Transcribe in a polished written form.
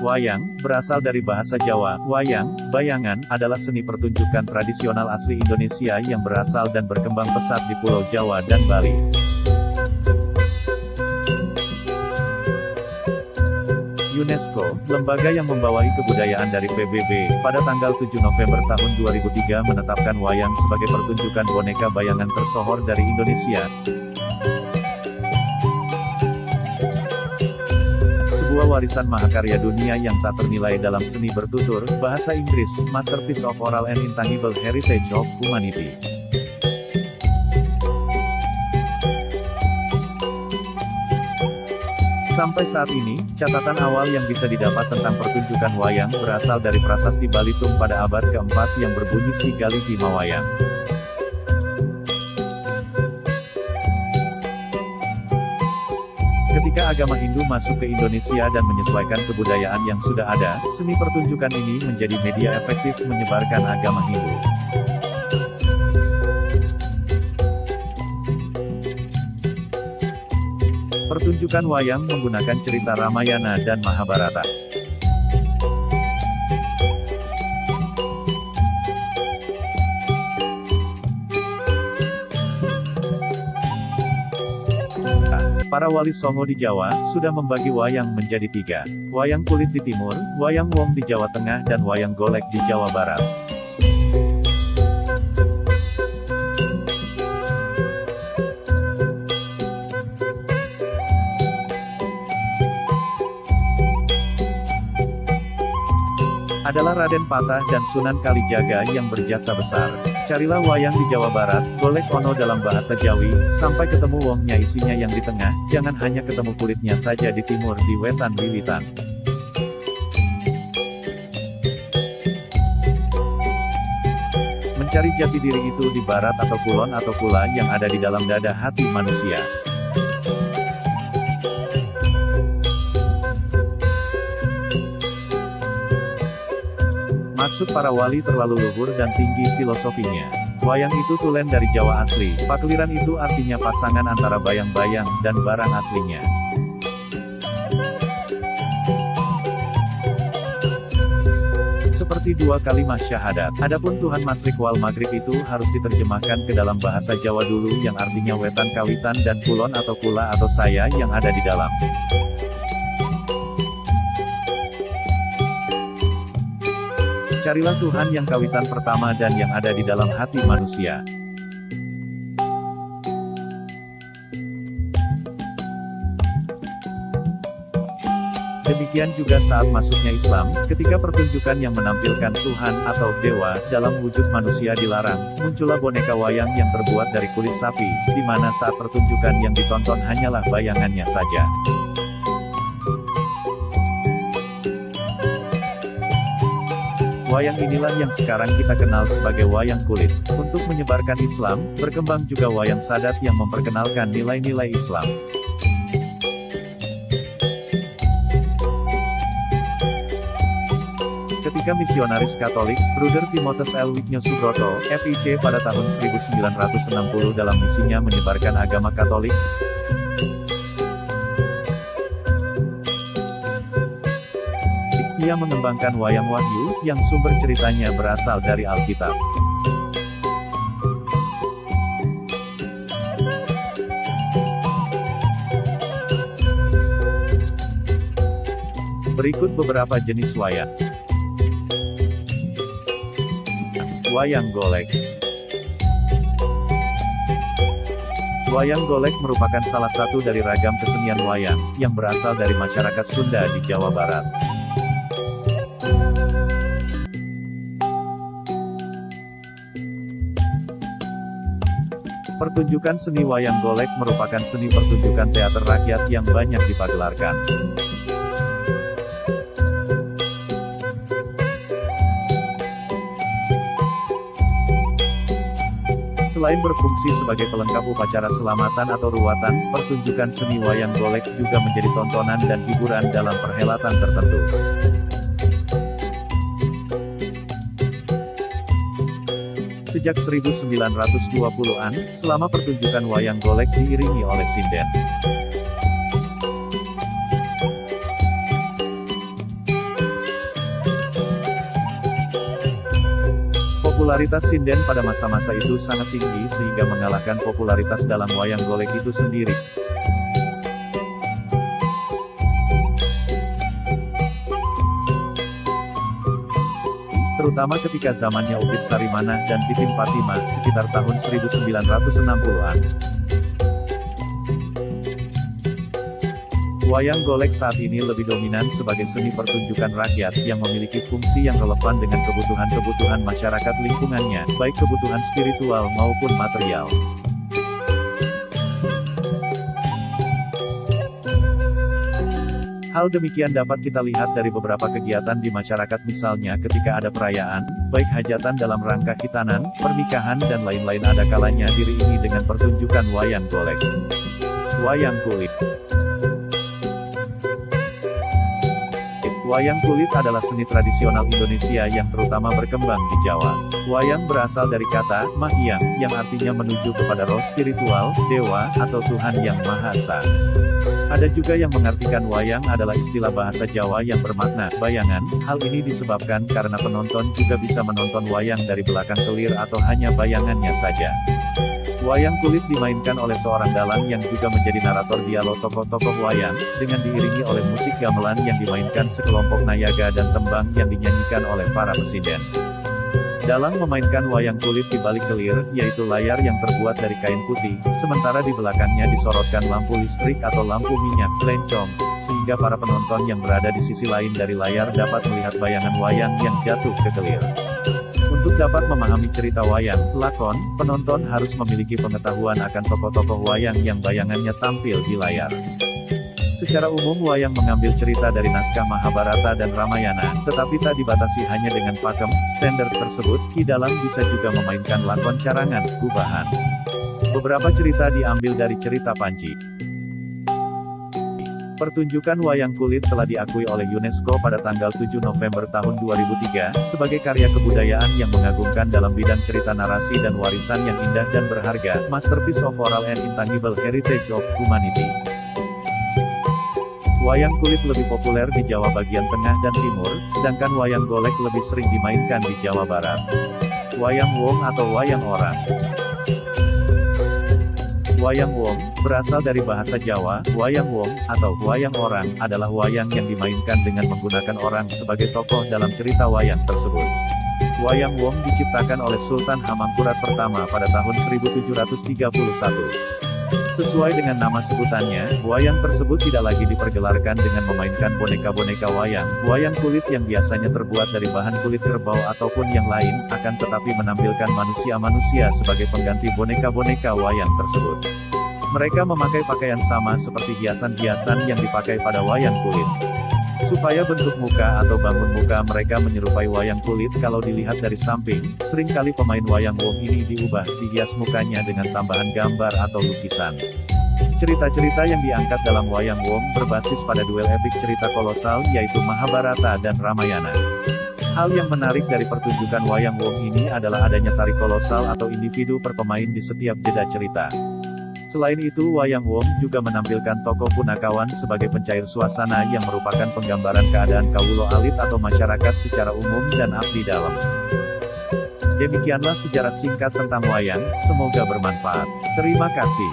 Wayang, berasal dari bahasa Jawa, wayang, bayangan, adalah seni pertunjukan tradisional asli Indonesia yang berasal dan berkembang pesat di Pulau Jawa dan Bali. UNESCO, lembaga yang membawahi kebudayaan dari PBB, pada tanggal 7 November tahun 2003 menetapkan wayang sebagai pertunjukan boneka bayangan tersohor dari Indonesia. Sebuah warisan mahakarya dunia yang tak ternilai dalam seni bertutur, bahasa Inggris, Masterpiece of Oral and Intangible Heritage of Humanity. Sampai saat ini, catatan awal yang bisa didapat tentang pertunjukan wayang berasal dari prasasti Balitung pada abad ke-4 yang berbunyi Si Gali Bima Wayang. Ketika agama Hindu masuk ke Indonesia dan menyesuaikan kebudayaan yang sudah ada, seni pertunjukan ini menjadi media efektif menyebarkan agama Hindu. Pertunjukan wayang menggunakan cerita Ramayana dan Mahabharata. Para wali Songo di Jawa, sudah membagi wayang menjadi 3. Wayang kulit di timur, wayang wong di Jawa Tengah dan wayang golek di Jawa Barat. Adalah Raden Patah dan Sunan Kalijaga yang berjasa besar. Carilah wayang di Jawa Barat, golek ono dalam bahasa Jawi, sampai ketemu wongnya isinya yang di tengah, jangan hanya ketemu kulitnya saja di timur di wetan wiwitan. Mencari jati diri itu di barat atau kulon atau kula yang ada di dalam dada hati manusia. Maksud para wali terlalu luhur dan tinggi filosofinya. Wayang itu tulen dari Jawa asli, pakliran itu artinya pasangan antara bayang-bayang dan barang aslinya. Seperti dua kalimat syahadat. Adapun Tuhan Masyriq wal Maghrib itu harus diterjemahkan ke dalam bahasa Jawa dulu yang artinya wetan kawitan dan kulon atau kula atau saya yang ada di dalam. Carilah Tuhan yang kawitan pertama dan yang ada di dalam hati manusia. Demikian juga saat masuknya Islam, ketika pertunjukan yang menampilkan Tuhan atau Dewa dalam wujud manusia dilarang, muncullah boneka wayang yang terbuat dari kulit sapi, di mana saat pertunjukan yang ditonton hanyalah bayangannya saja. Wayang inilah yang sekarang kita kenal sebagai wayang kulit. Untuk menyebarkan Islam, berkembang juga wayang sadat yang memperkenalkan nilai-nilai Islam. Ketika misionaris Katolik, Bruder Timotius L. Wignio Subroto, FIC pada tahun 1960 dalam misinya menyebarkan agama Katolik, ia mengembangkan wayang wahyu, yang sumber ceritanya berasal dari Alkitab. Berikut beberapa jenis wayang. Wayang golek. Wayang golek merupakan salah satu dari ragam kesenian wayang, yang berasal dari masyarakat Sunda di Jawa Barat. Pertunjukan seni wayang golek merupakan seni pertunjukan teater rakyat yang banyak dipagelarkan. Selain berfungsi sebagai pelengkap upacara selamatan atau ruatan, pertunjukan seni wayang golek juga menjadi tontonan dan hiburan dalam perhelatan tertentu. Sejak 1920-an, selama pertunjukan wayang golek diiringi oleh sinden. Popularitas sinden pada masa-masa itu sangat tinggi sehingga mengalahkan popularitas dalam wayang golek itu sendiri. Terutama ketika zamannya Upit Sarimana dan Titin Patima sekitar tahun 1960-an. Wayang golek saat ini lebih dominan sebagai seni pertunjukan rakyat yang memiliki fungsi yang relevan dengan kebutuhan-kebutuhan masyarakat lingkungannya, baik kebutuhan spiritual maupun material. Hal demikian dapat kita lihat dari beberapa kegiatan di masyarakat, misalnya ketika ada perayaan, baik hajatan dalam rangka khitanan, pernikahan dan lain-lain, ada kalanya diiringi dengan pertunjukan wayang golek. Wayang kulit. Wayang kulit adalah seni tradisional Indonesia yang terutama berkembang di Jawa. Wayang berasal dari kata mahyang, yang artinya menuju kepada roh spiritual, dewa, atau Tuhan Yang Maha Esa. Ada juga yang mengartikan wayang adalah istilah bahasa Jawa yang bermakna bayangan. Hal ini disebabkan karena penonton juga bisa menonton wayang dari belakang kelir atau hanya bayangannya saja. Wayang kulit dimainkan oleh seorang dalang yang juga menjadi narator dialog tokoh-tokoh wayang, dengan diiringi oleh musik gamelan yang dimainkan sekelompok nayaga dan tembang yang dinyanyikan oleh para pesinden. Dalang memainkan wayang kulit di balik kelir, yaitu layar yang terbuat dari kain putih, sementara di belakangnya disorotkan lampu listrik atau lampu minyak, lencong, sehingga para penonton yang berada di sisi lain dari layar dapat melihat bayangan wayang yang jatuh ke kelir. Untuk dapat memahami cerita wayang, lakon, penonton harus memiliki pengetahuan akan tokoh-tokoh wayang yang bayangannya tampil di layar. Secara umum wayang mengambil cerita dari naskah Mahabharata dan Ramayana, tetapi tak dibatasi hanya dengan pakem, standar tersebut, Ki Dalang bisa juga memainkan lakon carangan, gubahan. Beberapa cerita diambil dari cerita Panji. Pertunjukan wayang kulit telah diakui oleh UNESCO pada tanggal 7 November tahun 2003, sebagai karya kebudayaan yang mengagumkan dalam bidang cerita narasi dan warisan yang indah dan berharga, Masterpiece of Oral and Intangible Heritage of Humanity. Wayang kulit lebih populer di Jawa bagian tengah dan timur, sedangkan wayang golek lebih sering dimainkan di Jawa Barat. Wayang wong atau wayang orang. Wayang wong, berasal dari bahasa Jawa, wayang wong, atau wayang orang, adalah wayang yang dimainkan dengan menggunakan orang sebagai tokoh dalam cerita wayang tersebut. Wayang wong diciptakan oleh Sultan Hamengkurat I pada tahun 1731. Sesuai dengan nama sebutannya, wayang tersebut tidak lagi dipergelarkan dengan memainkan boneka-boneka wayang, wayang kulit yang biasanya terbuat dari bahan kulit kerbau ataupun yang lain, akan tetapi menampilkan manusia-manusia sebagai pengganti boneka-boneka wayang tersebut. Mereka memakai pakaian sama seperti hiasan-hiasan yang dipakai pada wayang kulit. Supaya bentuk muka atau bangun muka mereka menyerupai wayang kulit kalau dilihat dari samping, seringkali pemain wayang wong ini diubah, dihias mukanya dengan tambahan gambar atau lukisan. Cerita-cerita yang diangkat dalam wayang wong berbasis pada duel epik cerita kolosal yaitu Mahabharata dan Ramayana. Hal yang menarik dari pertunjukan wayang wong ini adalah adanya tari kolosal atau individu per pemain di setiap jeda cerita. Selain itu wayang wong juga menampilkan tokoh punakawan sebagai pencair suasana yang merupakan penggambaran keadaan kawulo alit atau masyarakat secara umum dan abdi dalam. Demikianlah sejarah singkat tentang wayang, semoga bermanfaat. Terima kasih.